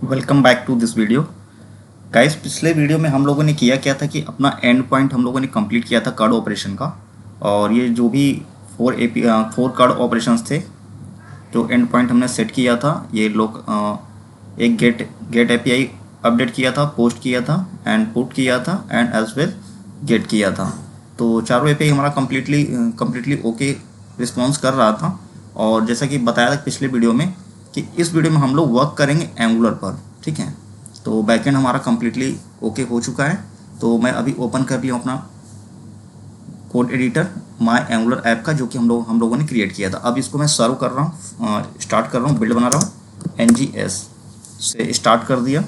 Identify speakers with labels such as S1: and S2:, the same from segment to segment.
S1: Welcome back to this video guys. पिछले video में हम लोगों ने क्या था कि अपना एंड पॉइंट हम लोगों ने कंप्लीट किया था कार्ड ऑपरेशन का। और ये जो भी फोर कार्ड ऑपरेशंस थे, जो एंड पॉइंट हमने सेट किया था, ये लोग एक गेट एपीआई अपडेट किया था, पोस्ट किया था, एंड पुट किया था, एंड एज वेल गेट किया था। तो चारों एपीआई हमारा कम्प्लीटली ओके रिस्पॉन्स कर रहा था। और जैसा कि बताया था पिछले वीडियो में कि इस वीडियो में हम लोग वर्क करेंगे एंगुलर पर, ठीक है। तो बैकएंड हमारा कम्प्लीटली ओके हो चुका है। तो मैं अभी ओपन कर लिया अपना code editor my angular app का, जो कि हम लोगों ने क्रिएट किया था। अब इसको मैं सर्व कर रहा हूँ, स्टार्ट कर रहा हूँ, बिल्ड बना रहा हूँ। NGS से स्टार्ट कर दिया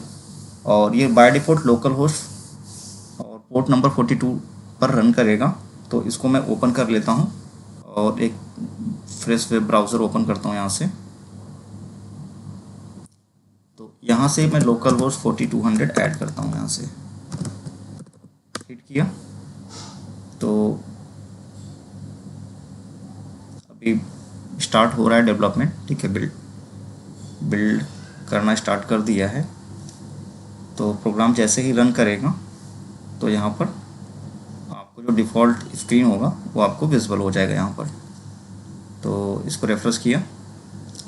S1: और ये बाय डिफ़ॉल्ट लोकल होस्ट और पोर्ट नंबर 42 पर रन करेगा। तो इसको मैं ओपन कर लेता हूँ और एक फ्रेश वेब ब्राउज़र ओपन करता हूँ यहाँ से। तो यहाँ से मैं लोकल होस्ट 4200 ऐड करता हूँ, यहाँ से हिट किया। तो अभी स्टार्ट हो रहा है डेवलपमेंट, ठीक है। बिल्ड करना स्टार्ट कर दिया है। तो प्रोग्राम जैसे ही रन करेगा तो यहाँ पर आपको जो डिफ़ॉल्ट स्क्रीन होगा वो आपको विजिबल हो जाएगा यहाँ पर। तो इसको रेफ्रेश किया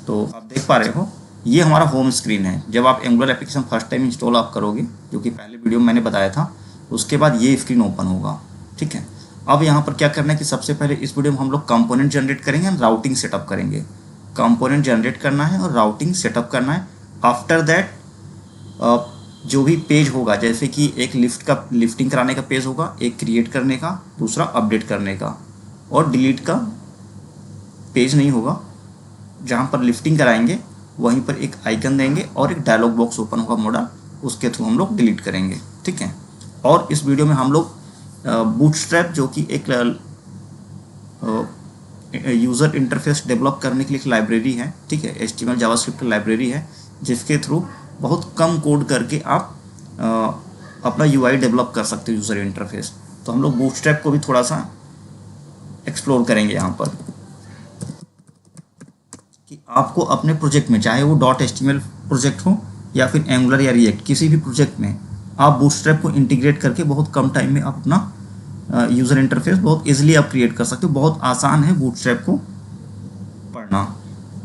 S1: तो आप देख पा रहे हो ये हमारा होम स्क्रीन है। जब आप angular application first time install आप करोगे, जो कि पहले वीडियो में मैंने बताया था, उसके बाद ये स्क्रीन ओपन होगा, ठीक है। अब यहाँ पर क्या करना है कि सबसे पहले इस वीडियो में हम लोग कंपोनेंट जनरेट करेंगे, राउटिंग सेटअप करेंगे। कंपोनेंट जनरेट करना है और राउटिंग सेटअप करना है। आफ्टर दैट जो भी पेज होगा, जैसे कि एक लिफ्टिंग कराने का पेज होगा, एक क्रिएट करने का, दूसरा अपडेट करने का, और डिलीट का पेज नहीं होगा। जहाँ पर लिफ्टिंग कराएंगे वहीं पर एक आइकन देंगे और एक डायलॉग बॉक्स ओपन होगा मोडा, उसके थ्रू हम लोग डिलीट करेंगे, ठीक है। और इस वीडियो में हम लोग बूटस्ट्रैप, जो कि एक यूज़र इंटरफेस डेवलप करने के लिए एक लाइब्रेरी है, ठीक है, HTML जावास्क्रिप्ट लाइब्रेरी है, जिसके थ्रू बहुत कम कोड करके आप अपना UI डेवलप कर सकते हो, यूज़र इंटरफेस। तो हम लोग बूटस्ट्रैप को भी थोड़ा सा एक्सप्लोर करेंगे यहाँ पर, कि आपको अपने प्रोजेक्ट में, चाहे वो .html प्रोजेक्ट हो या फिर एंगुलर या रिएक्ट, किसी भी प्रोजेक्ट में आप बूटस्ट्रैप को इंटीग्रेट करके बहुत कम टाइम में आप अपना यूज़र इंटरफेस बहुत इजीली आप क्रिएट कर सकते हो। बहुत आसान है बूटस्ट्रैप को पढ़ना।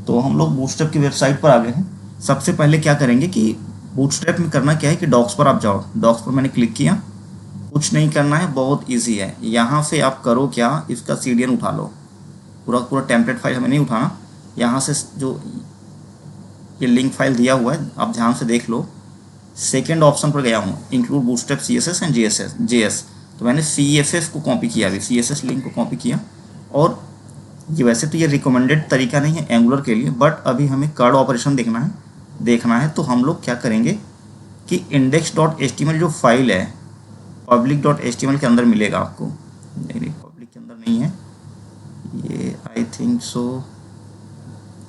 S1: तो हम लोग बूटस्ट्रैप की वेबसाइट पर आ गए हैं। सबसे पहले क्या करेंगे कि बूटस्ट्रैप में करना क्या है कि डॉक्स पर आप जाओ। डॉक्स पर मैंने क्लिक किया, कुछ नहीं करना है, बहुत ईजी है। यहाँ से आप करो क्या, इसका CDN उठा लो। पूरा टेम्पलेट फाइल हमें नहीं उठाना। यहाँ से जो ये लिंक फाइल दिया हुआ है आप ध्यान से देख लो। सेकेंड ऑप्शन पर गया हूँ, include bootstrap CSS and JS। तो मैंने CSS को कॉपी किया, अभी CSS लिंक को कॉपी किया। और ये वैसे तो ये रिकमेंडेड तरीका नहीं है एंगुलर के लिए, बट अभी हमें कार्ड ऑपरेशन देखना है। तो हम लोग क्या करेंगे कि index.html जो फाइल है public.html के अंदर मिलेगा आपको। नहीं, पब्लिक के अंदर नहीं है ये, I think so,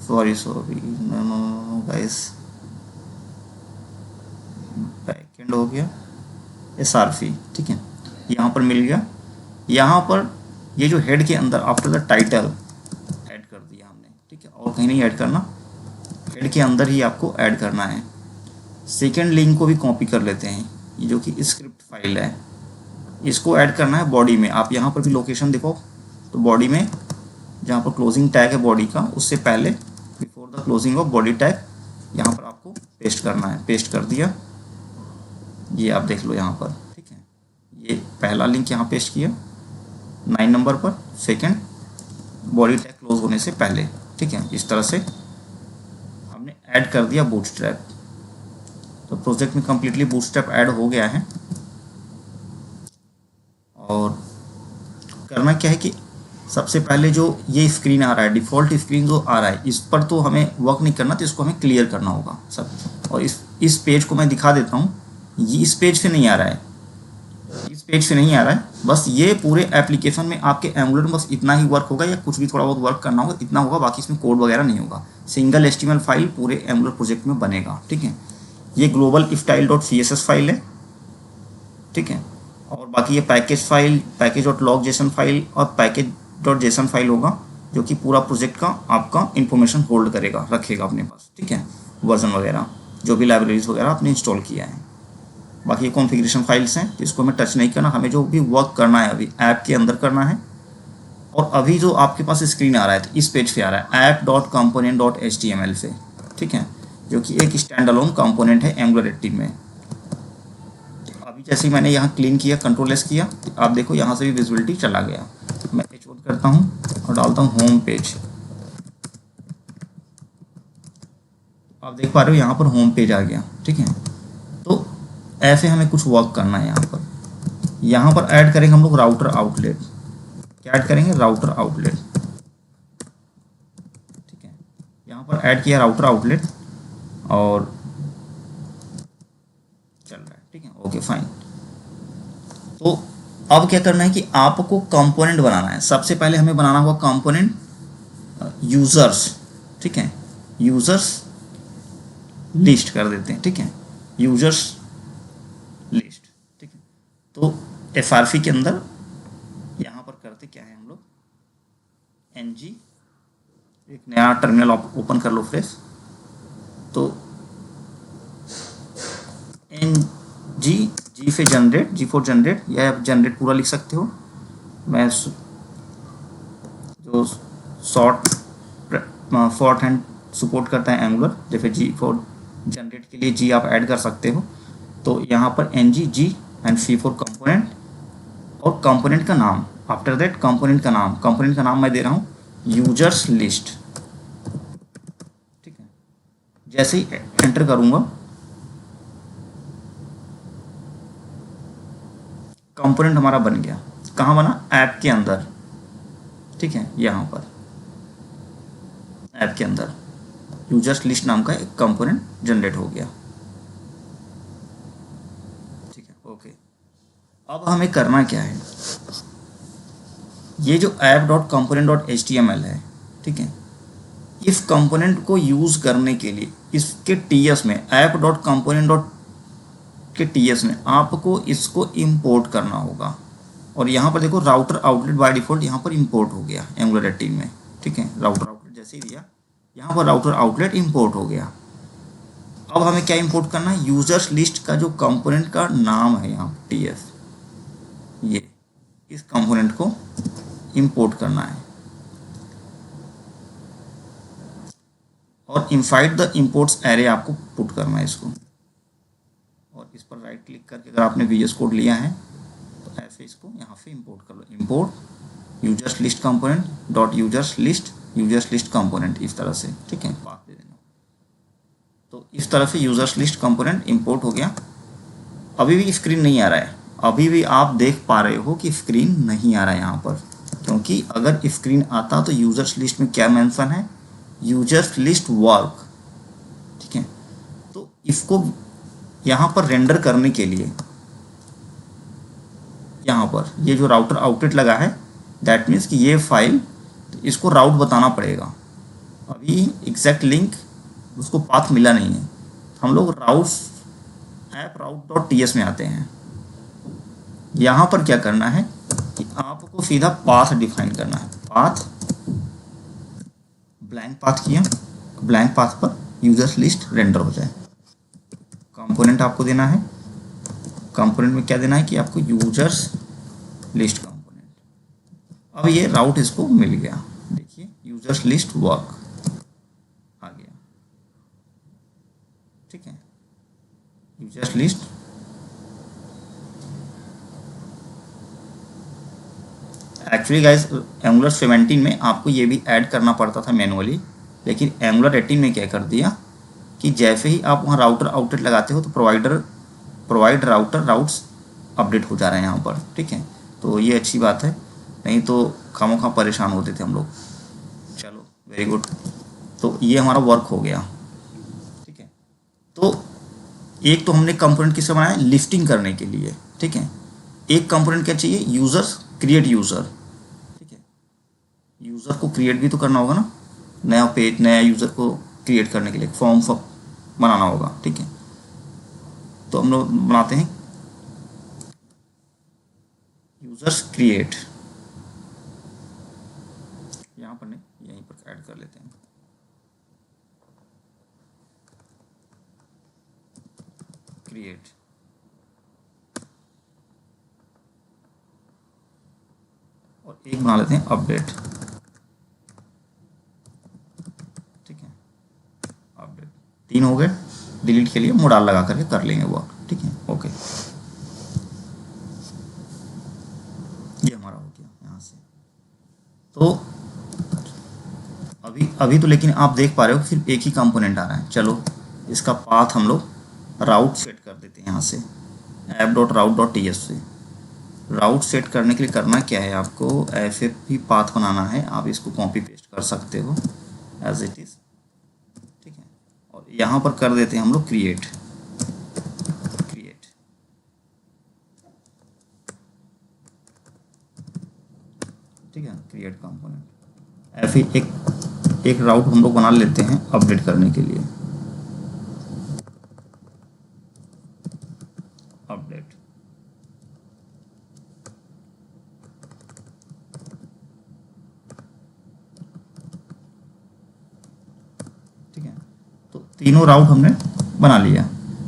S1: sorry no guys, backend हो गया SRC, ठीक है, यहाँ पर मिल गया। यहाँ पर ये जो हेड के अंदर आफ्टर द टाइटल ऐड कर दिया हमने, ठीक है, और कहीं नहीं ऐड करना, हेड के अंदर ही आपको ऐड करना है। सेकेंड लिंक को भी कॉपी कर लेते हैं, ये जो कि स्क्रिप्ट फाइल है, इसको ऐड करना है बॉडी में। आप यहाँ पर भी लोकेशन देखो, तो बॉडी में जहाँ पर क्लोजिंग टैग है बॉडी का, उससे पहले before the closing of body tag, यहाँ पर आपको पेस्ट करना है। पेस्ट कर दिया, ये आप देख लो यहाँ पर, ठीक है। ये पहला लिंक यहाँ पेस्ट किया 9 नंबर पर, सेकंड बॉडी टैग क्लोज होने से पहले, ठीक है। इस तरह से हमने ऐड कर दिया बूटस्ट्रैप। तो प्रोजेक्ट में कम्प्लीटली बूटस्ट्रैप ऐड हो गया है। और करना क्या है कि सबसे पहले जो ये स्क्रीन आ रहा है, डिफ़ॉल्ट स्क्रीन जो आ रहा है, इस पर तो हमें वर्क नहीं करना, तो इसको हमें क्लियर करना होगा सब। और इस पेज को मैं दिखा देता हूँ, ये इस पेज से नहीं आ रहा है, इस पेज से नहीं आ रहा है। बस ये पूरे एप्लीकेशन में आपके एंगुलर में बस इतना ही वर्क होगा, या कुछ भी थोड़ा बहुत वर्क करना होगा, इतना होगा, बाकी इसमें कोड वगैरह नहीं होगा। सिंगल HTML फाइल पूरे एंगुलर प्रोजेक्ट में बनेगा, ठीक है। ये ग्लोबल style.css फाइल है, ठीक है। और बाकी ये पैकेज फाइल, package.log.json फाइल और package.json फाइल होगा, जो कि पूरा प्रोजेक्ट का आपका इंफॉर्मेशन होल्ड करेगा, रखेगा अपने पास, ठीक है, वर्जन वगैरह। जो भी लाइब्रेरीज वगैरह आपने इंस्टॉल किया है। बाकी ये कॉन्फ़िगरेशन फाइल्स हैं, तो इसको हमें टच नहीं करना, हमें जो भी वर्क करना है अभी ऐप के अंदर करना है। और अभी जो आपके पास स्क्रीन आ रहा है, तो इस पेज पे आ रहा है app.component.html से, ठीक है, जो कि एक स्टैंड अलोन कंपोनेंट है एंगुलर 18 में। तो अभी जैसे ही मैंने यहाँ क्लीन किया, कंट्रोल एस किया, तो आप देखो यहाँ से भी विजिबिलिटी चला गया। मैं H1 करता हूँ और डालता हूँ होम पेज। आप देख पा रहे हो यहाँ पर होम पेज आ गया, ठीक है। तो ऐसे हमें कुछ वर्क करना है यहाँ पर। यहाँ पर ऐड करेंगे हम लोग राउटर आउटलेट। क्या ऐड करेंगे? राउटर आउटलेट, ठीक है। यहाँ पर ऐड किया राउटर आउटलेट और चल रहा है, ठीक है, ओके फाइन। तो अब क्या करना है कि आपको कंपोनेंट बनाना है। सबसे पहले हमें बनाना होगा कंपोनेंट यूजर्स, ठीक है, यूजर्स लिस्ट कर देते हैं, ठीक है, यूजर्स लिस्ट, ठीक है। तो एफआरसी के अंदर यहाँ पर करते क्या है हम लोग, एनजी, एक नया टर्मिनल ओपन कर लो फ्रेश। तो एन जी, जी से जनरेट, जी फॉर जनरेट, या आप जनरेट पूरा लिख सकते हो। मैं जो शॉर्ट हैंड सपोर्ट करता है एंगुलर, जैसे जी फॉर जनरेट के लिए जी आप ऐड कर सकते हो। तो यहाँ पर N G, G and C for component, और कंपोनेंट का नाम, आफ्टर दैट कंपोनेंट का नाम मैं दे रहा हूँ यूजर्स लिस्ट, ठीक है। जैसे ही एंटर करूँगा, कंपोनेंट हमारा बन गया। कहाँ बना? ऐप के अंदर, ठीक है, यहाँ पर ऐप के अंदर यूजर्स लिस्ट नाम का एक कंपोनेंट जनरेट हो गया, ठीक है, ओके। अब हमें करना क्या है, ये जो app.component.html है, ठीक है, इस कंपोनेंट को यूज करने के लिए इसके टीएस में, app.component के टीएस में आपको इसको इंपोर्ट करना होगा। और यहाँ पर देखो राउटर आउटलेट बाय डिफॉल्ट यहाँ पर इंपोर्ट हो गया एंगुलर 18 में, ठीक है। राउटर आउटलेट जैसे ही दिया, यहाँ पर राउटर आउटलेट इंपोर्ट हो गया। अब हमें क्या इंपोर्ट करना है? यूजर्स लिस्ट का जो कंपोनेंट का नाम है यहाँ टीएस, ये इस कंपोनेंट को इंपोर्ट करना है। और इनसाइड द इंपोर्ट्स एरे आपको पुट करना है इसको। और इस पर राइट क्लिक करके अगर आपने VS कोड लिया है तो ऐसे इसको यहाँ से इंपोर्ट कर लो। Import users list component dot users list component, इस तरह से, ठीक है, पाथ दे देना। तो इस तरह से यूजर्स लिस्ट कंपोनेंट इंपोर्ट हो गया। अभी भी स्क्रीन नहीं आ रहा है, अभी भी आप देख पा रहे हो कि स्क्रीन नहीं आ रहा है यहाँ पर, क्योंकि अगर स्क्रीन आता तो यूजर्स लिस्ट में क्या मेंशन है? यूजर्स लिस्ट वर्क, ठीक है। तो इसको यहाँ पर रेंडर करने के लिए, यहाँ पर ये जो राउटर आउटलेट लगा है, दैट मीन्स कि ये फाइल, तो इसको राउट बताना पड़ेगा। अभी एग्जैक्ट लिंक उसको पाथ मिला नहीं है। हम लोग app.route.ts में आते हैं। यहाँ पर क्या करना है कि आपको सीधा पाथ डिफाइन करना है। पाथ ब्लैंक पाथ किया, ब्लैंक पाथ पर यूजर्स लिस्ट रेंडर हो जाए। कंपोनेंट आपको देना है, कंपोनेंट में क्या देना है कि आपको यूजर्स लिस्ट कंपोनेंट। अब ये राउट इसको मिल गया, देखिए यूजर्स लिस्ट वर्क आ गया, ठीक है। Users list actually guys angular 17 में आपको ये भी ऐड करना पड़ता था मैनुअली, लेकिन एंगुलर 18 में क्या कर दिया कि जैसे ही आप वहाँ राउटर आउटलेट लगाते हो तो प्रोवाइड राउटर राउट्स अपडेट हो जा रहे हैं यहाँ पर, ठीक है। तो ये अच्छी बात है, नहीं तो खामोखा परेशान होते थे हम लोग। चलो वेरी गुड, तो ये हमारा वर्क हो गया, ठीक है। तो एक तो हमने कंपोनेंट किससे बनाया? लिस्टिंग करने के लिए, ठीक है। एक कंपोनेंट क्या चाहिए? यूजर्स, क्रिएट यूजर, ठीक है। यूजर को क्रिएट भी तो करना होगा ना, नया पेज, नया यूजर को क्रिएट करने के लिए फॉर्म बनाना होगा, ठीक है। तो हम लोग बनाते हैं यूजर्स क्रिएट, यहाँ पर नहीं, यहीं पर ऐड कर लेते हैं। क्रिएट, और एक बना लेते हैं अपडेट। ठीक है, अपडेट 3 हो गए। डिलीट के लिए मोडाल लगा करके कर लेंगे वो। ठीक है, ओके, ये हमारा हो गया यहाँ से। तो अभी अभी तो लेकिन आप देख पा रहे हो सिर्फ एक ही कंपोनेंट आ रहा है। चलो इसका पाथ हम लोग राउट सेट कर देते हैं यहाँ से, app.route.ts से। राउट सेट करने के लिए करना क्या है, आपको FFP पाथ बनाना है। आप इसको कॉपी पेस्ट कर सकते हो एज इट इज़। ठीक है, और यहाँ पर कर देते हैं हम लोग क्रिएट। ठीक है, क्रिएट कंपोनेंट। ऐसे एक राउट हम लोग बना लेते हैं अपडेट करने के लिए। अपडेट, ठीक है, तो तीनों राउट हमने बना लिया।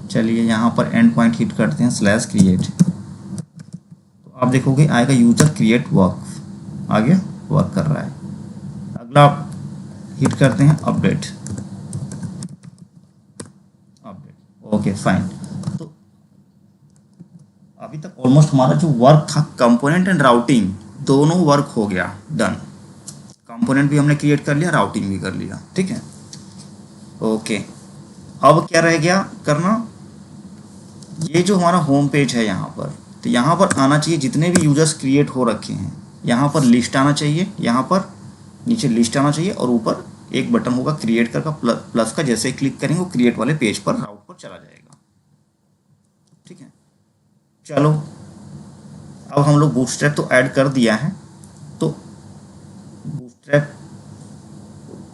S1: चलिए यहाँ पर एंड पॉइंट हिट करते हैं /create। तो आप देखोगे आएगा यूजर क्रिएट वर्क, आगे वर्क कर रहा है। अगला हिट करते हैं अपडेट। Okay fine. तो अभी तक ऑलमोस्ट हमारा जो वर्क था कंपोनेंट एंड राउटिंग दोनों वर्क हो गया, डन। कंपोनेंट भी हमने क्रिएट कर लिया, राउटिंग भी कर लिया। ठीक है, ओके। अब क्या रह गया करना, ये जो हमारा होम पेज है यहाँ पर, तो यहाँ पर आना चाहिए जितने भी यूजर्स क्रिएट हो रखे हैं। यहाँ पर लिस्ट आना चाहिए, यहाँ पर नीचे लिस्ट आना चाहिए, और ऊपर एक बटन होगा क्रिएट का प्लस का। जैसे क्लिक करेंगे वो क्रिएट वाले पेज पर राउट पर चला जाएगा। ठीक है, चलो अब हम लोग बूटस्ट्रैप तो ऐड कर दिया है, तो बूटस्ट्रैप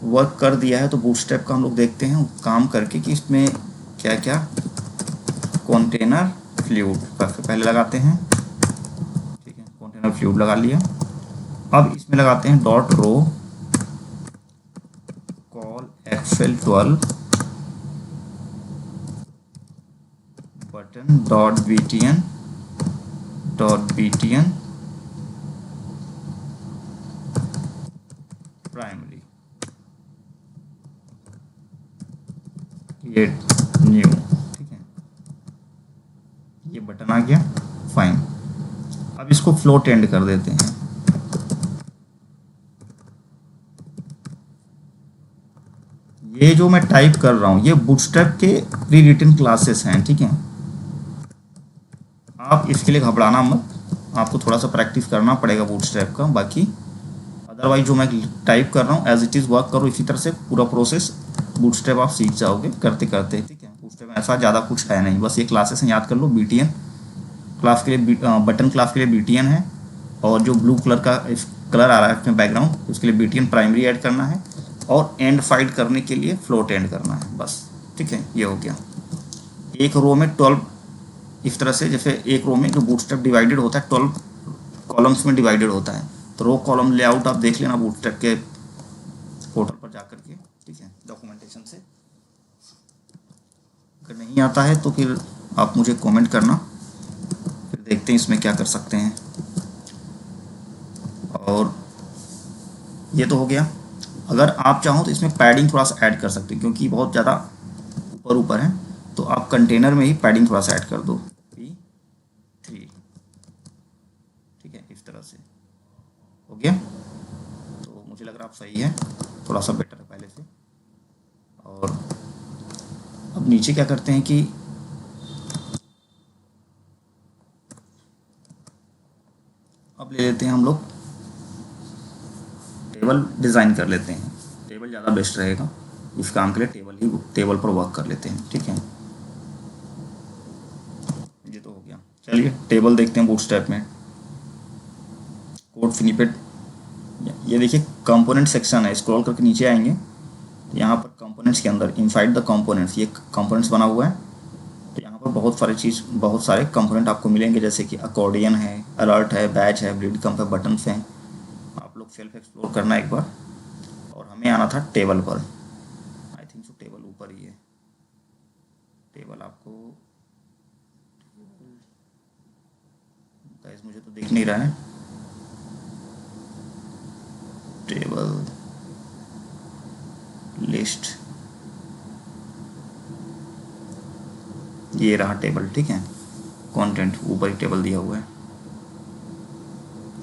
S1: वर्क कर दिया है, तो बूटस्ट्रैप का हम लोग देखते हैं काम करके कि इसमें क्या क्या। कंटेनर फ्लूइड पहले लगाते हैं। ठीक है, कंटेनर फ्लूइड लगा लिया। अब इसमें लगाते हैं dot row col xl12 button dot btn primary create new. ठीक है, ये बटन आ गया, फाइन। अब इसको फ्लोट एंड कर देते हैं। ये जो मैं टाइप कर रहा हूँ ये बूटस्ट्रैप के प्री रिटन क्लासेस हैं। ठीक है, आप इसके लिए घबराना मत, आपको थोड़ा सा प्रैक्टिस करना पड़ेगा बूटस्ट्रैप का। बाकी अदरवाइज जो मैं टाइप कर रहा हूँ एज इट इज़ वर्क करो, इसी तरह से पूरा प्रोसेस बूटस्ट्रैप आप सीख जाओगे करते करते। ठीक है, बूटस्ट्रैप में ऐसा ज़्यादा कुछ है नहीं, बस ये क्लासेस हैं, याद कर लो। BTN क्लास के लिए बटन क्लास के लिए BTN है, और जो ब्लू कलर का कलर आ रहा है इसमें बैकग्राउंड, उसके लिए BTN प्राइमरी ऐड करना है, और एंड फाइंड करने के लिए फ्लोट एंड करना है, बस। ठीक है, ये हो गया। एक रो में 12 इस तरह से, जैसे एक रो में जो बूटस्ट्रैप डिवाइडेड होता है 12 कॉलम्स में डिवाइडेड होता है। तो रो कॉलम लेआउट आप देख लेना बूटस्ट्रैप के पोर्टल पर जाकर के। ठीक है, डॉक्यूमेंटेशन से। अगर नहीं आता है तो फिर आप मुझे कमेंट करना, फिर देखते हैं इसमें क्या कर सकते हैं। और ये तो हो गया। अगर आप चाहो तो इसमें पैडिंग थोड़ा सा ऐड कर सकते हैं, क्योंकि बहुत ज़्यादा ऊपर है, तो आप कंटेनर में ही पैडिंग थोड़ा सा ऐड कर दो, P3। ठीक है, इस तरह से हो गया। तो मुझे लग रहा आप सही है, थोड़ा सा बेटर है पहले से। और अब नीचे क्या करते हैं कि अब ले लेते हैं हम लोग टेबल डिज़ाइन कर लेते हैं। टेबल ज़्यादा बेस्ट रहेगा इस काम के लिए, टेबल पर वर्क कर लेते हैं। ठीक है, ये तो हो गया। चलिए टेबल देखते हैं बूटस्ट्रैप में। कोड स्निपेट, ये देखिए कंपोनेंट सेक्शन है, स्क्रॉल करके नीचे आएंगे तो यहाँ पर कंपोनेंट्स के अंदर इनसाइड द कंपोनेंट्स ये कंपोनेंट्स बना हुआ है। तो यहाँ पर बहुत सारे कंपोनेंट आपको मिलेंगे, जैसे कि अकॉर्डियन है, अलर्ट है, बैच है, ब्रीड कम्प है, बटन्स हैं। आप लोग सेल्फ एक्सप्लोर करना एक बार। और हमें आना था टेबल पर, आई थिंक सो टेबल ऊपर ही है। टेबल आपको गाइस मुझे तो दिख नहीं रहा है टेबल लिस्ट, ये रहा टेबल, ठीक है, कंटेंट ऊपर ही टेबल दिया हुआ है।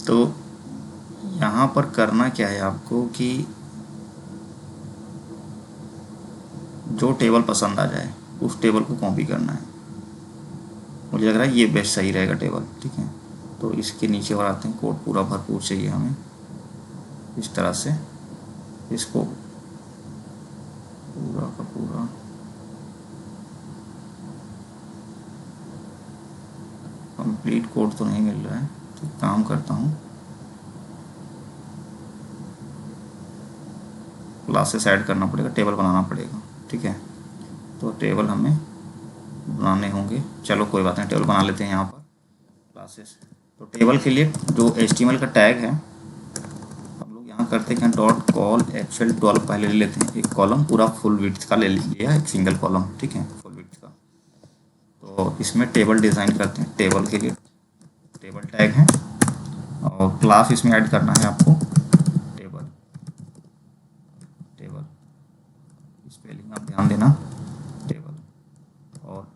S1: तो यहाँ पर करना क्या है आपको कि जो टेबल पसंद आ जाए उस टेबल को कॉपी करना है। मुझे लग रहा है ये बेस्ट सही रहेगा टेबल, ठीक है। तो इसके नीचे और आते हैं, कोड पूरा भरपूर चाहिए हमें, इस तरह से इसको पूरा का पूरा कंप्लीट कोड तो नहीं मिल रहा है, तो काम करता हूँ, क्लासेस ऐड करना पड़ेगा, टेबल बनाना पड़ेगा, ठीक है। तो टेबल हमें बनाने होंगे, चलो कोई बात नहीं, टेबल बना लेते हैं यहाँ पर क्लासेस। तो टेबल के लिए जो HTML का टैग है हम लोग यहाँ करते हैं डॉट कॉल HL12 पहले ले लेते हैं, एक कॉलम पूरा फुल विड्थ का ले लिया, एक सिंगल कॉलम, ठीक है, फुल विड्थ का। तो इसमें टेबल डिज़ाइन करते हैं, टेबल के लिए टेबल टैग है और क्लास इसमें ऐड करना है आपको टेबल, टेबल स्पेलिंग आप ध्यान देना, टेबल। और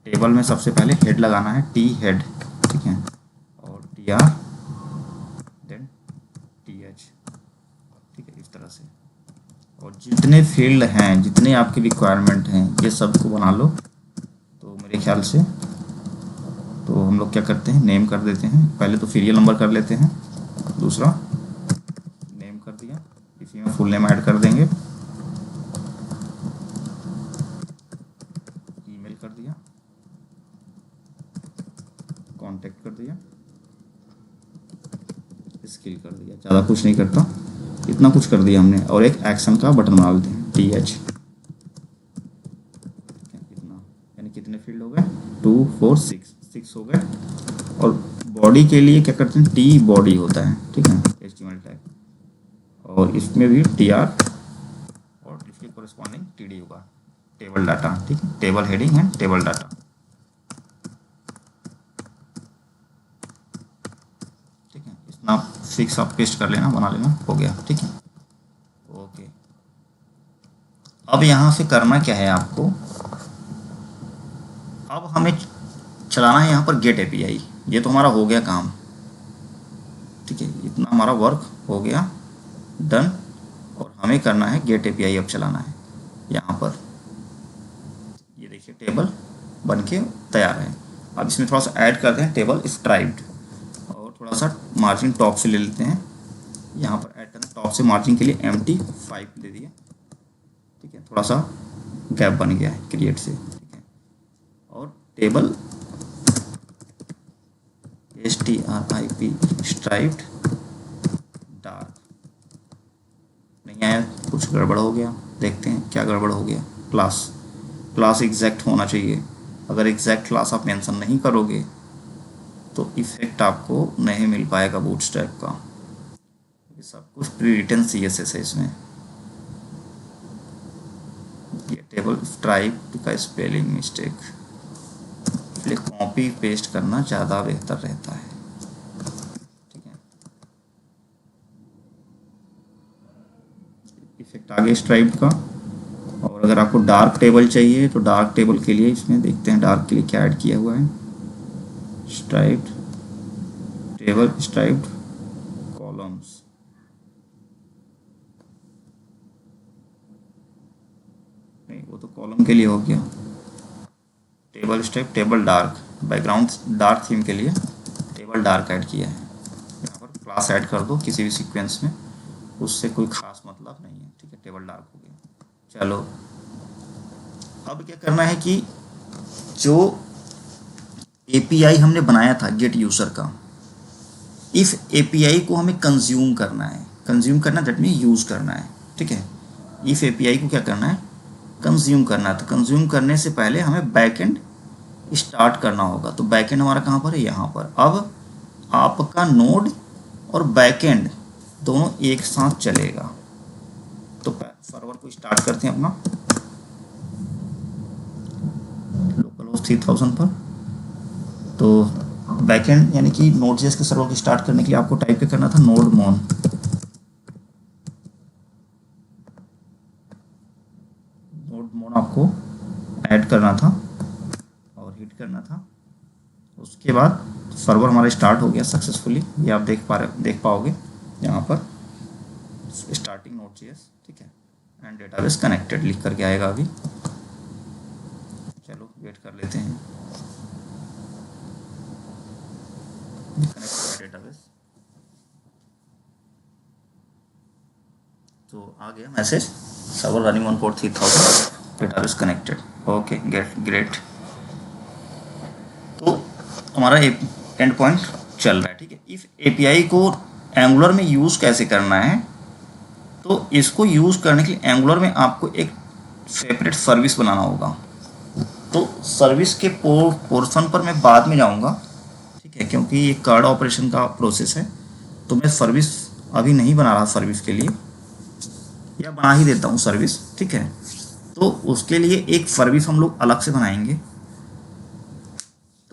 S1: टेबल में सबसे पहले हेड लगाना है, टी हेड, ठीक है, और TR देन TH, ठीक है, इस तरह से। और जितने फील्ड हैं, जितने आपके रिक्वायरमेंट हैं, ये सबको बना लो। तो मेरे ख्याल से तो हम लोग क्या करते हैं, नेम कर देते हैं, पहले तो सीरियल नंबर कर लेते हैं, दूसरा नेम कर दिया, इसी में फुल नेम ऐड कर देंगे, ईमेल कर दिया, कांटेक्ट कर दिया, स्किल कर दिया, ज़्यादा कुछ नहीं करता, इतना कुछ कर दिया हमने। और एक एक्शन का बटन बना लेते हैं, TH, इतना, यानी कितने फील्ड हो गए, 2 4 6 हो गए। और बॉडी के लिए क्या करते हैं, टी बॉडी होता है, ठीक है, HTML टैग, और इसमें भी TR और इसके कोरेस्पॉन्डिंग TD होगा, टेबल डाटा, ठीक है, टेबल हेडिंग है, टेबल डाटा, ठीक है। इतना फिक्स आप पेस्ट कर लेना, बना लेना, हो गया, ठीक है, ओके। अब यहाँ से करना क्या है आपको, अब हमें चलाना है यहाँ पर गेट API। ये तो हमारा हो गया काम, ठीक है, इतना हमारा वर्क हो गया डन। और हमें करना है गेट API, अब चलाना है यहाँ पर। ये देखिए टेबल बन के तैयार है। अब इसमें थोड़ा सा ऐड करते हैं टेबल स्ट्राइप्ड, और थोड़ा सा मार्जिन टॉप से ले लेते हैं, यहाँ पर ऐड करना, टॉप से मार्जिन के लिए MT5 दे दिया, ठीक है, थोड़ा सा गैप बन गया है क्रिएट से, ठीक है। और टेबल STRIP स्ट्राइप्ड डार्क, नहीं आया, कुछ गड़बड़ हो गया, देखते हैं क्या गड़बड़ हो गया। क्लास एग्जैक्ट होना चाहिए, अगर एग्जैक्ट क्लास आप मेंशन नहीं करोगे तो इफेक्ट आपको नहीं मिल पाएगा बूटस्ट्रैप का। ये सब कुछ प्री रिटन CSS है इसमें। ये टेबल स्ट्राइप का स्पेलिंग मिस्टेक, इसलिए कॉपी पेस्ट करना ज़्यादा बेहतर रहता है, ठीक है। इफेक्ट आगे स्ट्राइप का। और अगर आपको डार्क टेबल चाहिए तो डार्क टेबल के लिए इसमें देखते हैं डार्क के लिए क्या ऐड किया हुआ है, स्ट्राइप्ड टेबल, स्ट्राइप्ड कॉलम्स, नहीं वो तो कॉलम के लिए हो गया, table stripe, table dark, background dark theme के लिए टेबल डार्क ऐड किया है। यहाँ पर क्लास ऐड कर दो किसी भी सीक्वेंस में, उससे कोई खास मतलब नहीं है, ठीक है, टेबल डार्क हो गया। चलो अब क्या करना है कि जो API हमने बनाया था गेट यूज़र का, इस API को हमें कंज्यूम करना है, कंज्यूम करना दैट मीन यूज़ करना है, ठीक है। इस API को क्या करना है, कंज्यूम करना है। तो कंज्यूम करने से पहले हमें बैकएंड स्टार्ट करना होगा। तो बैकएंड हमारा कहाँ पर है, यहाँ पर। अब आपका नोड और बैकएंड दोनों एक साथ चलेगा। तो सर्वर को स्टार्ट करते हैं अपना, लोकल होस्ट 3000 पर, तो बैकएंड यानी कि Node.js के सर्वर को स्टार्ट करने के लिए आपको टाइप करना था nodemon। nodemon आपको ऐड करना था और हिट करना था। उसके बाद सर्वर हमारा स्टार्ट हो गया सक्सेसफुली। ये आप देख पाओगे यहाँ पर स्टार्टिंग Node.js, ठीक है, एंड डेटाबेस कनेक्टेड लिख करके आएगा अभी। चलो वेट कर लेते हैं। कनेक्टेड डेटाबेस, तो आ गया message server running on port 3000, database connected. Okay great. तो हमारा एंड पॉइंट चल रहा है, ठीक है। इस एपीआई को एंगुलर में यूज़ कैसे करना है, तो इसको यूज़ करने के लिए एंगुलर में आपको एक सेपरेट सर्विस बनाना होगा। तो सर्विस के पोर्शन पर मैं बाद में जाऊंगा, ठीक है, क्योंकि ये कार्ड ऑपरेशन का प्रोसेस है। तो मैं सर्विस अभी नहीं बना रहा सर्विस के लिए, या बना ही देता हूँ सर्विस, ठीक है। तो उसके लिए एक सर्विस हम लोग अलग से बनाएंगे।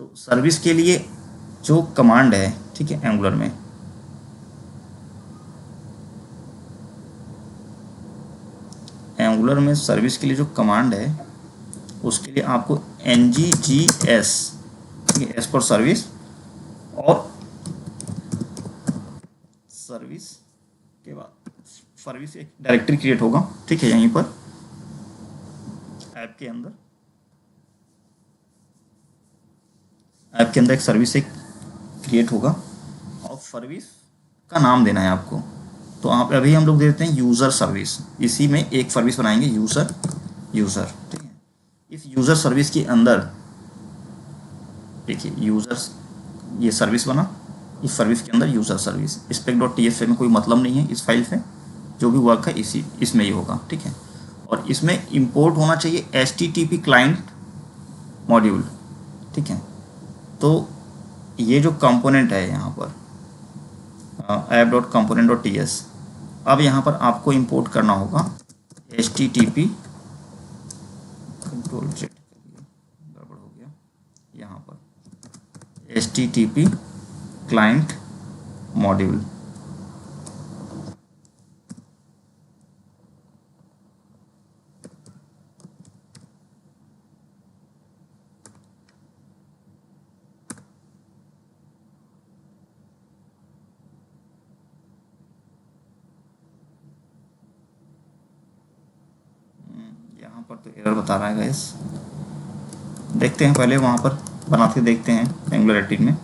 S1: तो सर्विस के लिए जो कमांड है, ठीक है, एंगुलर में सर्विस के लिए जो कमांड है उसके लिए आपको nggs, ठीक है, एस फॉर सर्विस, और सर्विस के बाद सर्विस एक डायरेक्टरी क्रिएट होगा, ठीक है, यहीं पर ऐप के अंदर एक सर्विस एक क्रिएट होगा और सर्विस का नाम देना है आपको। तो आप अभी हम लोग देते हैं यूज़र सर्विस। इसी में एक सर्विस बनाएंगे यूज़र, ठीक है। इस यूज़र सर्विस के अंदर देखिए यूज़र्स, ये सर्विस बना, इस सर्विस के अंदर यूज़र सर्विस spec.tsv में कोई मतलब नहीं है। इस फाइल से जो भी वर्क है इसमें ही होगा, ठीक है। और इसमें इंपोर्ट होना चाहिए HTTP क्लाइंट मॉड्यूल, ठीक है। तो ये जो कंपोनेंट है यहाँ पर app.component.ts, अब यहाँ पर आपको इंपोर्ट करना होगा HTTP, कंट्रोल Z गड़बड़ हो गया, यहाँ पर HTTP क्लाइंट मॉड्यूल। यहाँ पर तो एरर बता रहा है गाइस, देखते हैं पहले वहाँ पर बना के देखते हैं एंगुलर 18 में।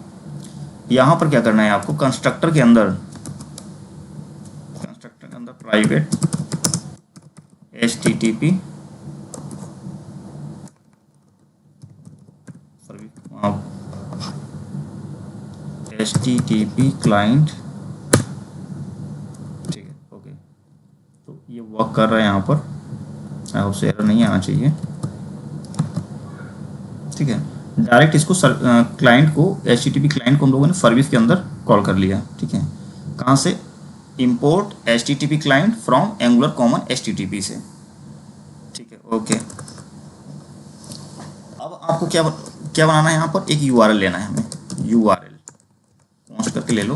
S1: यहाँ पर क्या करना है आपको, कंस्ट्रक्टर के अंदर प्राइवेट HTTP क्लाइंट, ठीक है, ओके। तो ये वर्क कर रहा है यहाँ पर, उससे एरर नहीं आना चाहिए, ठीक है। डायरेक्ट इसको क्लाइंट को HTTP क्लाइंट को हम लोगों ने सर्विस के अंदर कॉल कर लिया, ठीक है। कहाँ से, import HTTP client from angular common HTTP से, ठीक है, ओके। अब आपको क्या बनाना है यहाँ पर, एक URL लेना है हमें, URL कॉन्स्ट करके ले लो।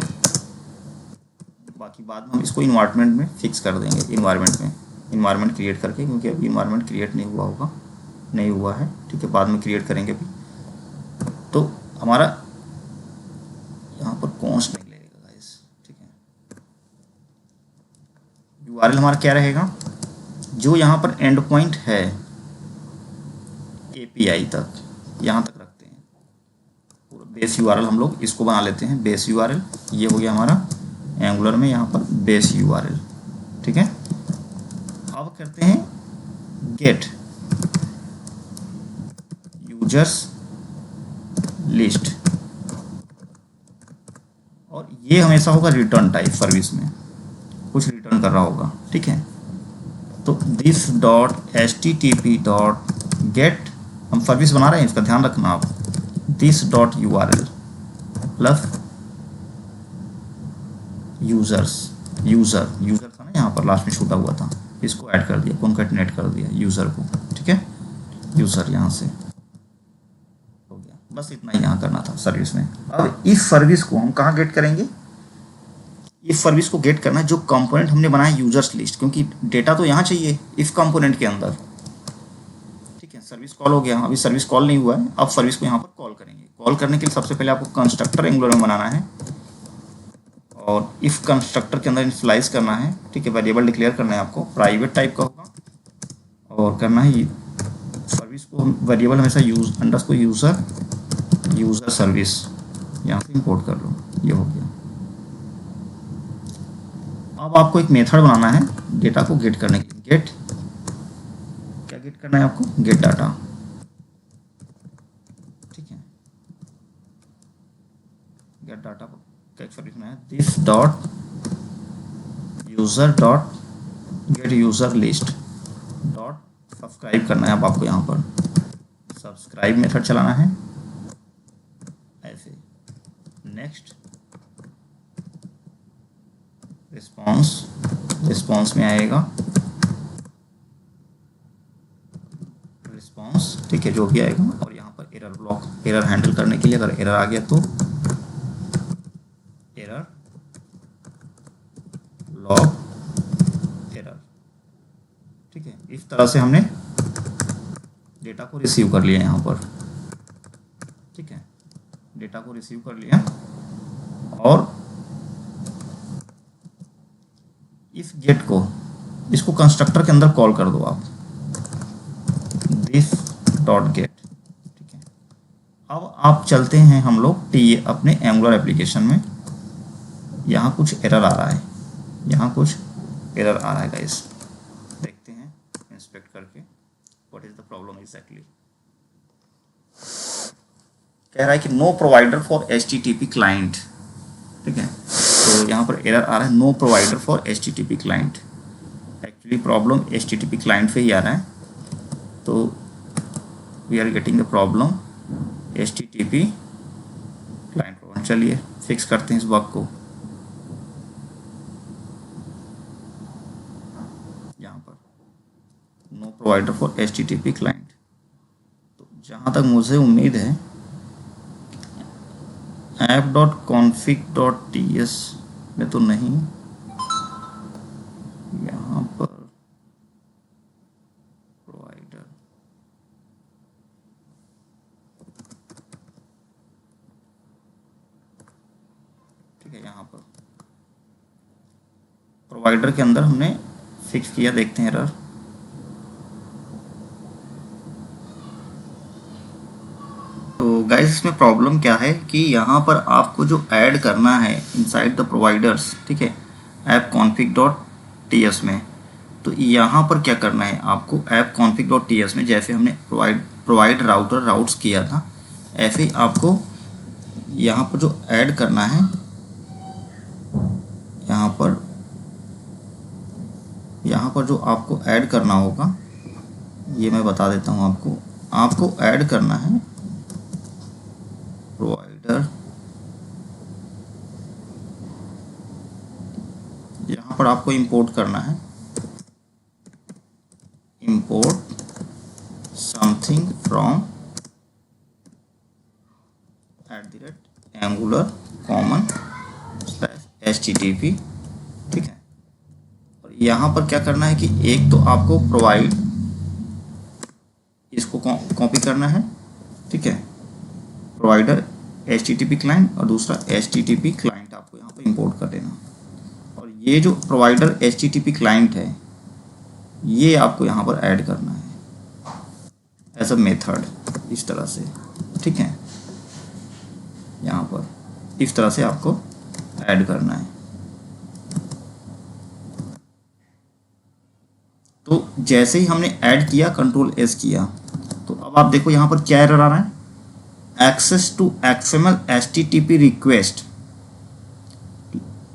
S1: बाकी बाद में हम इसको इन्वायरमेंट में फिक्स कर देंगे, इन्वायरमेंट क्रिएट करके, क्योंकि अभी इन्वायरमेंट क्रिएट नहीं हुआ है, ठीक है, बाद में क्रिएट करेंगे अभी। तो हमारा यहाँ पर कॉन्स्ट नहीं लगेगा गाइस, ठीक है। URL हमारा क्या रहेगा, जो यहाँ पर एंड पॉइंट है API तक, यहाँ तक रखते हैं। पूरा बेस URL हम लोग इसको बना लेते हैं, बेस URL। ये हो गया हमारा एंगुलर में यहाँ पर बेस URL, ठीक है। अब करते हैं गेट यूजर्स लिस्ट, और ये हमेशा होगा रिटर्न टाइप, सर्विस में कुछ रिटर्न कर रहा होगा, ठीक है। तो this dot HTTP dot gate, हम सर्विस बना रहे हैं, इसका ध्यान रखना आप, this dot URL plus user था ना, यहाँ पर लास्ट में छूटा हुआ था, इसको ऐड कर दिया, कॉन्कैटिनेट कर दिया यूज़र को, ठीक है। यूज़र यहाँ से हो गया, बस इतना ही यहाँ करना था सर्विस में। अब इस सर्विस को हम कहाँ गेट करेंगे, इस सर्विस को गेट करना है जो कंपोनेंट हमने बनाया यूजर्स लिस्ट, क्योंकि डेटा तो यहाँ चाहिए इफ कंपोनेंट के अंदर। ठीक है, सर्विस कॉल हो गया, अभी सर्विस कॉल नहीं हुआ है, अब सर्विस को यहाँ पर कॉल करेंगे। कॉल करने के लिए सबसे पहले आपको कंस्ट्रक्टर एंगुलर में बनाना है और इफ कंस्ट्रक्टर के अंदर इनिशियलाइज करना है। ठीक है, वेरिएबल डिक्लेयर करना है आपको, प्राइवेट टाइप का होगा और करना है सर्विस को वेरिएबल हमेशा यूजर सर्विस यहाँ से इंपोर्ट कर लो, ये हो गया। अब आपको एक मेथड बनाना है डेटा को गेट करने के लिए। गेट क्या गेट करना है आपको, गेट डाटा। ठीक है, गेट डाटा का एक सर्विस बनाना है, this dot user dot gate user list dot subscribe करना है। अब आपको यहाँ पर सब्सक्राइब मेथड चलाना है ऐसे। नेक्स्ट रिस्पॉन्स में आएगा रिस्पॉन्स। ठीक है, जो भी आएगा। और यहाँ पर एरर ब्लॉक, एरर हैंडल करने के लिए अगर एरर आ गया तो एरर लॉग एरर। ठीक है, इस तरह से हमने डेटा को रिसीव कर लिया यहाँ पर। ठीक है, डेटा को रिसीव कर लिया और इस गेट को, इसको कंस्ट्रक्टर के अंदर कॉल कर दो आप, दिस डॉट गेट। ठीक है, अब आप चलते हैं हम लोग अपने एंगुलर एप्लीकेशन में। यहाँ कुछ एरर आ रहा है, यहाँ कुछ एरर आ रहा है गाइस, देखते हैं इंस्पेक्ट करके what is the problem exactly. कह रहा है कि no provider for HTTP client. ठीक है, तो यहाँ पर एरर आ रहा है no provider for HTTP client. Actually problem HTTP client पे ही आ रहा है, तो we are getting the problem HTTP client. चलिए फिक्स करते हैं इस बग को। यहाँ पर no provider for HTTP client, तो जहाँ तक मुझे उम्मीद है app.config.ts में तो नहीं, यहाँ पर प्रोवाइडर। ठीक है, यहाँ पर प्रोवाइडर के अंदर हमने फिक्स किया, देखते हैं एरर। तो गाइस इसमें प्रॉब्लम क्या है कि यहाँ पर आपको जो ऐड करना है इनसाइड द प्रोवाइडर्स, ठीक है, app.config.ts में, तो यहाँ पर क्या करना है आपको app.config.ts में जैसे हमने प्रोवाइड राउटर राउट्स किया था, ऐसे ही आपको यहाँ पर जो ऐड करना है, यहाँ पर जो आपको ऐड करना होगा ये मैं बता देता हूँ आपको ऐड करना है प्रोवाइडर। यहाँ पर आपको इंपोर्ट करना है, import something from @angular common/http। ठीक है, और यहाँ पर क्या करना है कि एक तो आपको प्रोवाइड, इसको कॉपी करना है। ठीक है, प्रोवाइडर HTTP क्लाइंट और दूसरा HTTP क्लाइंट आपको यहाँ पर इंपोर्ट कर देना। और ये जो प्रोवाइडर HTTP क्लाइंट है ये आपको यहाँ पर ऐड करना है एज अ मेथड, इस तरह से। ठीक है, यहाँ पर इस तरह से आपको ऐड करना है। तो जैसे ही हमने ऐड किया, कंट्रोल S किया, तो अब आप देखो यहाँ पर क्या एरर आ रहा है, access to XML HTTP request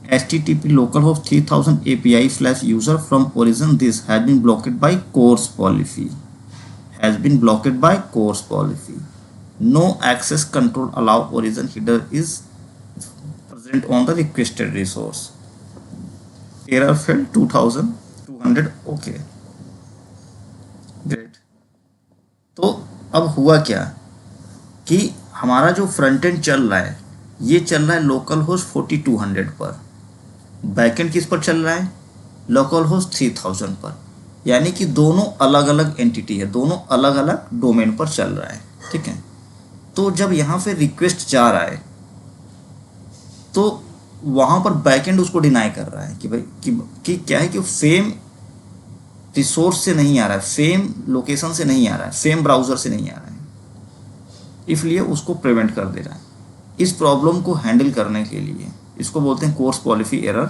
S1: HTTP localhost 3000 API/user from origin. This has been blocked by CORS policy. No access control allow origin header is present on the requested resource. Error field 2200. Okay, great. तो अब हुआ क्या कि हमारा जो front end चल रहा है ये चल रहा है लोकल होस्ट 4200 पर, बैकएंड किस पर चल रहा है, लोकल होस्ट 3000 पर। यानी कि दोनों अलग अलग एंटिटी है, दोनों अलग अलग डोमेन पर चल रहा है, ठीक है। तो जब यहाँ पे रिक्वेस्ट जा रहा है तो वहाँ पर बैकएंड उसको डिनाई कर रहा है कि भाई कि क्या है कि सेम रिसोर्स से नहीं आ रहा है, सेम लोकेशन से नहीं आ रहा है, सेम ब्राउज़र से नहीं आ रहा है, इसलिए उसको प्रिवेंट कर दे रहा है। इस प्रॉब्लम को हैंडल करने के लिए इसको बोलते हैं कोर्स पॉलिसी एरर।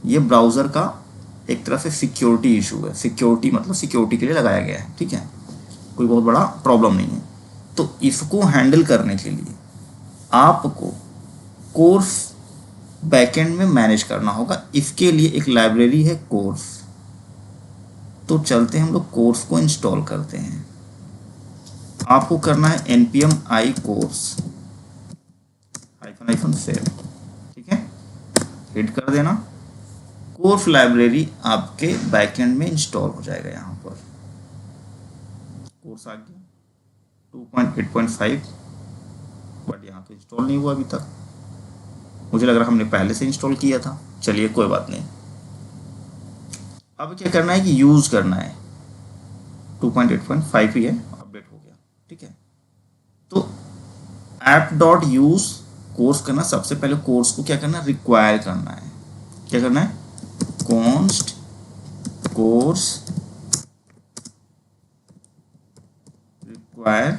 S1: ये ब्राउज़र का एक तरह से सिक्योरिटी इशू है, सिक्योरिटी मतलब सिक्योरिटी के लिए लगाया गया है, ठीक है, कोई बहुत बड़ा प्रॉब्लम नहीं है। तो इसको हैंडल करने के लिए आपको कोर्स बैकएंड में मैनेज करना होगा। इसके लिए एक लाइब्रेरी है कोर्स। तो चलते हैं हम लोग कोर्स को इंस्टॉल करते हैं। आपको करना है npm i कोर्स -सेव, ठीक है, हिट कर देना। कोर्स लाइब्रेरी आपके बैकएंड में इंस्टॉल हो जाएगा। यहाँ पर कोर्स आ गया 2.8.5, बट यहाँ पे इंस्टॉल नहीं हुआ अभी तक। मुझे लग रहा हमने पहले से इंस्टॉल किया था, चलिए कोई बात नहीं। अब क्या करना है कि यूज़ करना है, 2.8.5 ही है, अपडेट हो गया, ठीक है। तो app.use कोर्स करना, सबसे पहले कोर्स को क्या करना, रिक्वायर करना है। क्या करना है, const कोर्स रिक्वायर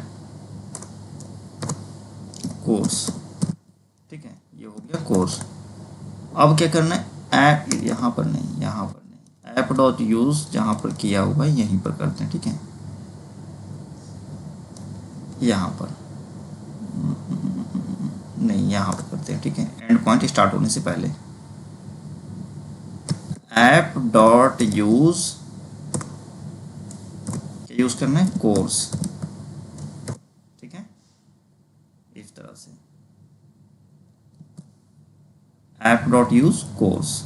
S1: कोर्स, ठीक है, ये हो गया कोर्स। अब क्या करना है, ऐप यहाँ पर नहीं, यहाँ पर नहीं, app.use जहाँ पर किया हुआ है यहीं पर करते हैं, ठीक है, यहाँ पर नहीं, यहाँ पर करते हैं, ठीक है। एंड पॉइंट स्टार्ट होने से पहले app.use क्या यूज करना है, कोर्स, ठीक है, इस तरह से app.use कोर्स।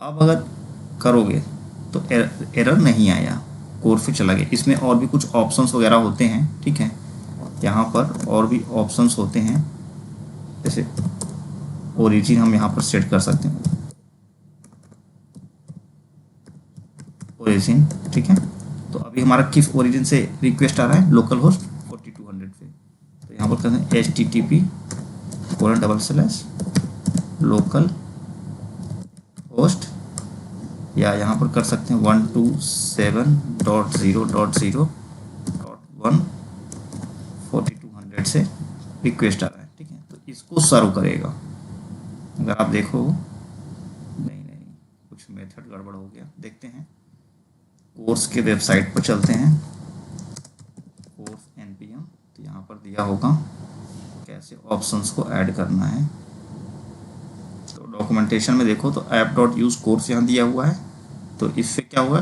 S1: अब अगर करोगे तो एरर नहीं आया, कोर्स पे चला गया। इसमें और भी कुछ ऑप्शंस वगैरह होते हैं, ठीक है, यहाँ पर और भी ऑप्शंस होते हैं, जैसे ओरिजिन हम यहाँ पर सेट कर सकते हैं, ओरिजिन, ठीक है। तो अभी हमारा किस ओरिजिन से रिक्वेस्ट आ रहा है, लोकल होस्ट 4200 पे। तो यहाँ पर करते हैं http:// लोकल होस्ट, या यहाँ पर कर सकते हैं 127.0.0.1 4200 से रिक्वेस्ट आ रहा है, ठीक है। तो इसको सर्व करेगा। अगर आप देखो, नहीं कुछ मेथड गड़बड़ हो गया, देखते हैं। कोर्स के वेबसाइट पर चलते हैं, कोर्स npm, तो यहाँ पर दिया होगा कैसे ऑप्शंस को ऐड करना है। तो डॉक्यूमेंटेशन में देखो तो app.use कोर्स यहाँ दिया हुआ है। तो इससे क्या हुआ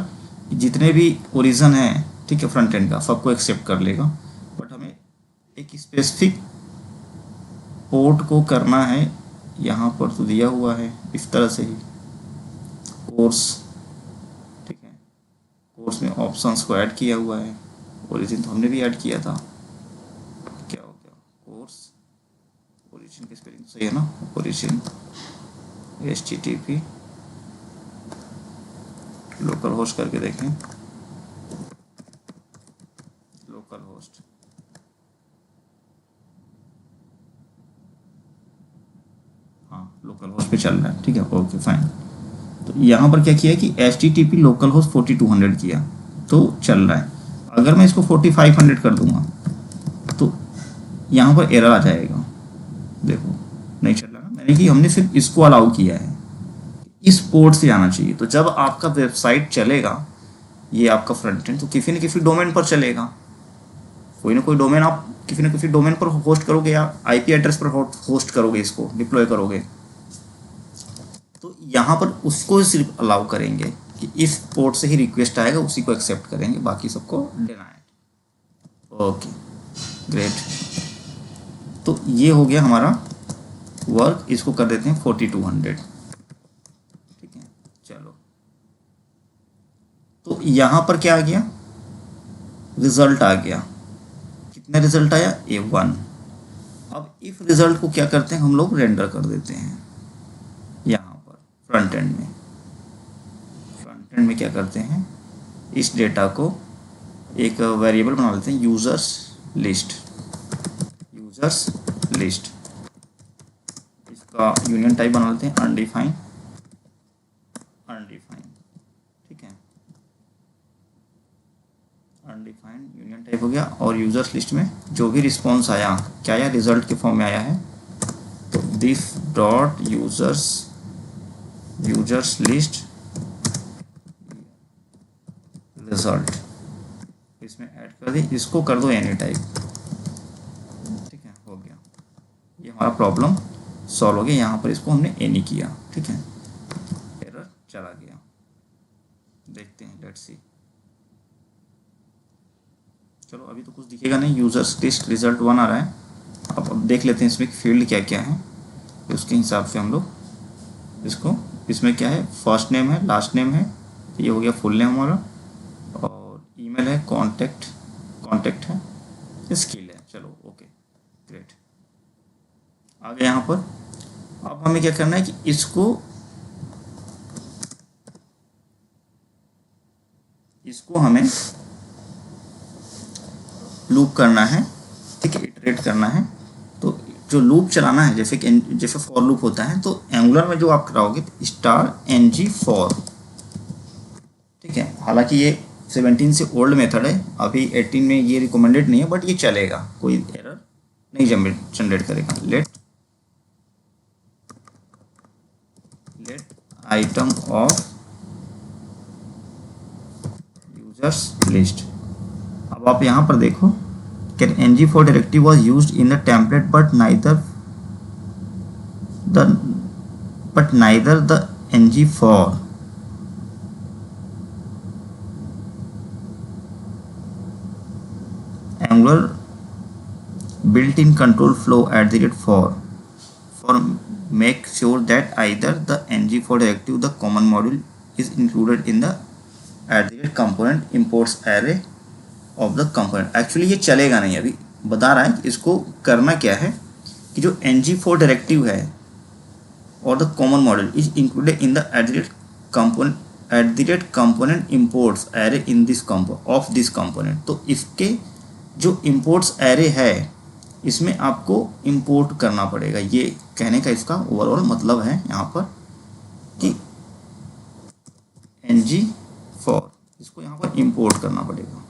S1: कि जितने भी ओरिजिन है, ठीक है, फ्रंट एंड का, सबको एक्सेप्ट कर लेगा। बट हमें एक स्पेसिफिक पोर्ट को करना है, यहाँ पर तो दिया हुआ है इस तरह से ही कोर्स, ठीक है, कोर्स में ऑप्शंस को ऐड किया हुआ है। ओरिजिन तो हमने भी ऐड किया था, क्या हो गया, कोर्स ओरिजिन की स्पेलिंग सही है ना, ओरिजिन http लोकल होस्ट करके देखें, लोकल होस्ट, हाँ लोकल होस्ट पे चल रहा है, ठीक है, ओके फाइन। तो यहाँ पर क्या किया कि http लोकल होस्ट 4200 किया तो चल रहा है। अगर मैं इसको 4500 कर दूंगा तो यहाँ पर एरर आ जाएगा, देखो नहीं चल रहा, मैंने कि हमने सिर्फ इसको अलाउ किया है, इस पोर्ट से जाना चाहिए। तो जब आपका वेबसाइट चलेगा, ये आपका फ्रंट एंड, तो किसी न किसी डोमेन पर चलेगा, कोई ना कोई डोमेन आप किसी न किसी डोमेन पर होस्ट करोगे या आईपी एड्रेस पर होस्ट करोगे, इसको डिप्लॉय करोगे। तो यहाँ पर उसको सिर्फ अलाउ करेंगे कि इस पोर्ट से ही रिक्वेस्ट आएगा, उसी को एक्सेप्ट करेंगे, बाकी सबको डिनाइड। ओके ग्रेट, तो ये हो गया हमारा वर्क। इसको कर देते हैं 4200, ठीक है। चलो तो यहाँ पर क्या आ गया, रिजल्ट आ गया। कितना रिजल्ट आया, A1। अब इफ रिजल्ट को क्या करते हैं हम लोग, रेंडर कर देते हैं यहाँ पर फ्रंट एंड में। फ्रंट एंड में क्या करते हैं, इस डेटा को एक वेरिएबल बना लेते हैं, यूजर्स लिस्ट। यूजर्स लिस्ट, इसका यूनियन टाइप बना लेते हैं अनडिफाइंड। अनडिफाइंड, ठीक है, अनडिफाइंड यूनियन टाइप हो गया। और यूजर्स लिस्ट में जो भी रिस्पॉन्स आया, क्या आया, रिजल्ट के फॉर्म में आया है, तो this dot users list result, इसमें ऐड कर दी, इसको कर दो एनी टाइप, ठीक है, हो गया। ये हमारा प्रॉब्लम सॉल्व हो गया। यहाँ पर इसको हमने एनी किया, ठीक है, एरर चला गया। देखते हैं, लेट्स सी। चलो अभी तो कुछ दिखेगा नहीं, यूजर्स लिस्ट रिजल्ट 1 आ रहा है। अब देख लेते हैं इसमें फील्ड क्या क्या है, तो उसके हिसाब से हम लोग इसको, इसमें क्या है, फर्स्ट नेम है, लास्ट नेम है, तो ये हो गया फुल नेम हमारा, और ईमेल है, कॉन्टैक्ट है, स्किल है। चलो ओके, ग्रेट, आ गया यहाँ पर। अब हमें क्या करना है कि इसको हमें लूप करना है, ठीक है, इटरेट करना है। तो जो लूप चलाना है, जैसे फॉर लूप होता है, तो एंगुलर में जो आप कराओगे तो *ng फॉर, ठीक है। हालांकि ये 17 से ओल्ड मेथड है, अभी 18 में ये रिकमेंडेड नहीं है, बट ये चलेगा, कोई एरर नहीं जनरेट करेगा। Let item of users list. अब आप यहाँ पर देखो कि ng4 directive was used in the template but neither the ng4 angular built-in control flow for make sure that either the ng4 directive the common module is included in the component imports array of the component. Actually ये चलेगा नहीं, अभी बता रहा है कि इसको करना क्या है कि जो ng4 डायरेक्टिव है और the common model is included in the component imports array in this of this component. तो इसके जो इंपोर्ट्स एरे है, इसमें आपको इंपोर्ट करना पड़ेगा। ये कहने का इसका ओवरऑल मतलब है यहाँ पर कि ng4 इसको यहाँ पर इंपोर्ट करना पड़ेगा,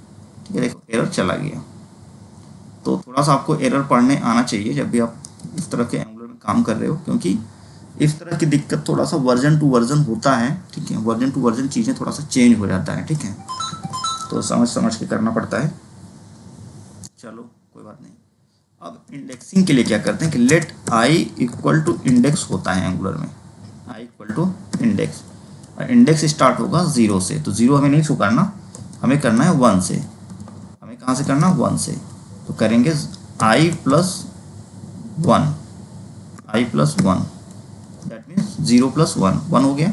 S1: ठीक है। देखो एरर चला गया। तो थोड़ा सा आपको एरर पढ़ने आना चाहिए जब भी आप इस तरह के एंगुलर में काम कर रहे हो, क्योंकि इस तरह की दिक्कत थोड़ा सा वर्जन टू वर्जन होता है, ठीक है। वर्जन टू वर्जन चीज़ें थोड़ा सा चेंज हो जाता है, ठीक है, तो समझ के करना पड़ता है। चलो कोई बात नहीं। अब इंडेक्सिंग के लिए क्या करते हैं कि let I equal to index होता है एंगुलर में, आई इक्वल टू इंडेक्स, और इंडेक्स स्टार्ट होगा 0 से। तो 0 हमें नहीं शो करना, हमें करना है 1 से। हमें कहाँ से करना, 1 से। तो करेंगे i + 1, दैट मीन्स 0 + 1 हो गया।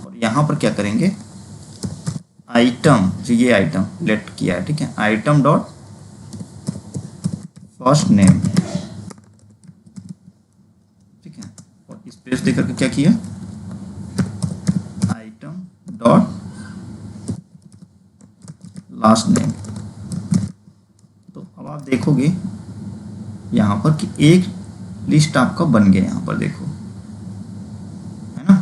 S1: और यहाँ पर क्या करेंगे, आइटम, जो ये आइटम लेट किया है, ठीक है, आइटम डॉट फर्स्ट नेम, ठीक है, और स्पेस दे करके क्या किया, आइटम डॉट लास्ट नेम। तो अब आप देखोगे यहाँ पर कि एक लिस्ट आपका बन गया, यहाँ पर देखो, है ना।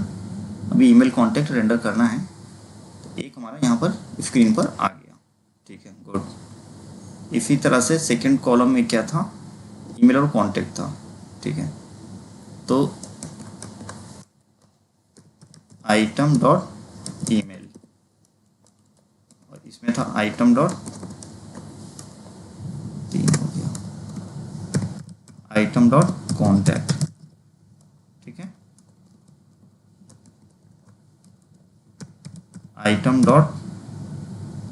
S1: अभी ईमेल कॉन्टैक्ट रेंडर करना है, तो एक हमारा यहाँ पर स्क्रीन पर आ गया, ठीक है, गुड। इसी तरह से सेकंड कॉलम में क्या था, ईमेल और कॉन्टैक्ट था, ठीक है। तो आइटम डॉट ईमेल, और इसमें था आइटम डॉट, हो गया, आइटम डॉट कॉन्टैक्ट, ठीक है, आइटम डॉट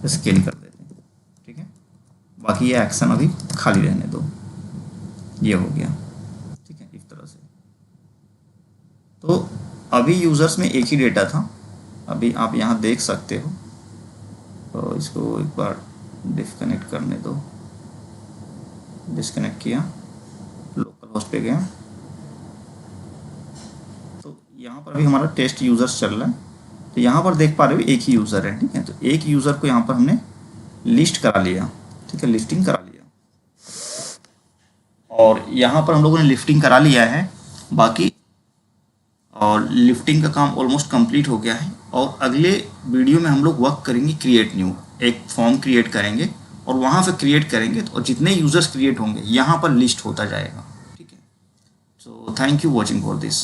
S1: स्केल कर देते हैं, ठीक है। बाकी ये एक्शन अभी खाली रहने दो, ये हो गया, ठीक है, इस तरह से। तो अभी यूजर्स में एक ही डेटा था, अभी आप यहाँ देख सकते हो तो इसको एक बार डिस्कनेक्ट करने दो। डिस्कनेक्ट किया, लोकल होस्ट पे गया, तो यहाँ पर भी हमारा टेस्ट यूज़र्स चल रहा है। तो यहाँ पर देख पा रहे हो एक ही यूज़र है, ठीक है। तो एक यूज़र को यहाँ पर हमने लिस्ट करा लिया, ठीक है, लिस्टिंग करा लिया। और यहाँ पर हम लोगों ने लिफ्टिंग करा लिया है बाकी, और लिफ्टिंग का काम ऑलमोस्ट कंप्लीट हो गया है। और अगले वीडियो में हम लोग वर्क करेंगे क्रिएट न्यू, एक फॉर्म क्रिएट करेंगे और वहाँ पे क्रिएट करेंगे, तो जितने यूज़र्स क्रिएट होंगे यहाँ पर लिस्ट होता जाएगा, ठीक है। So thank you watching for this.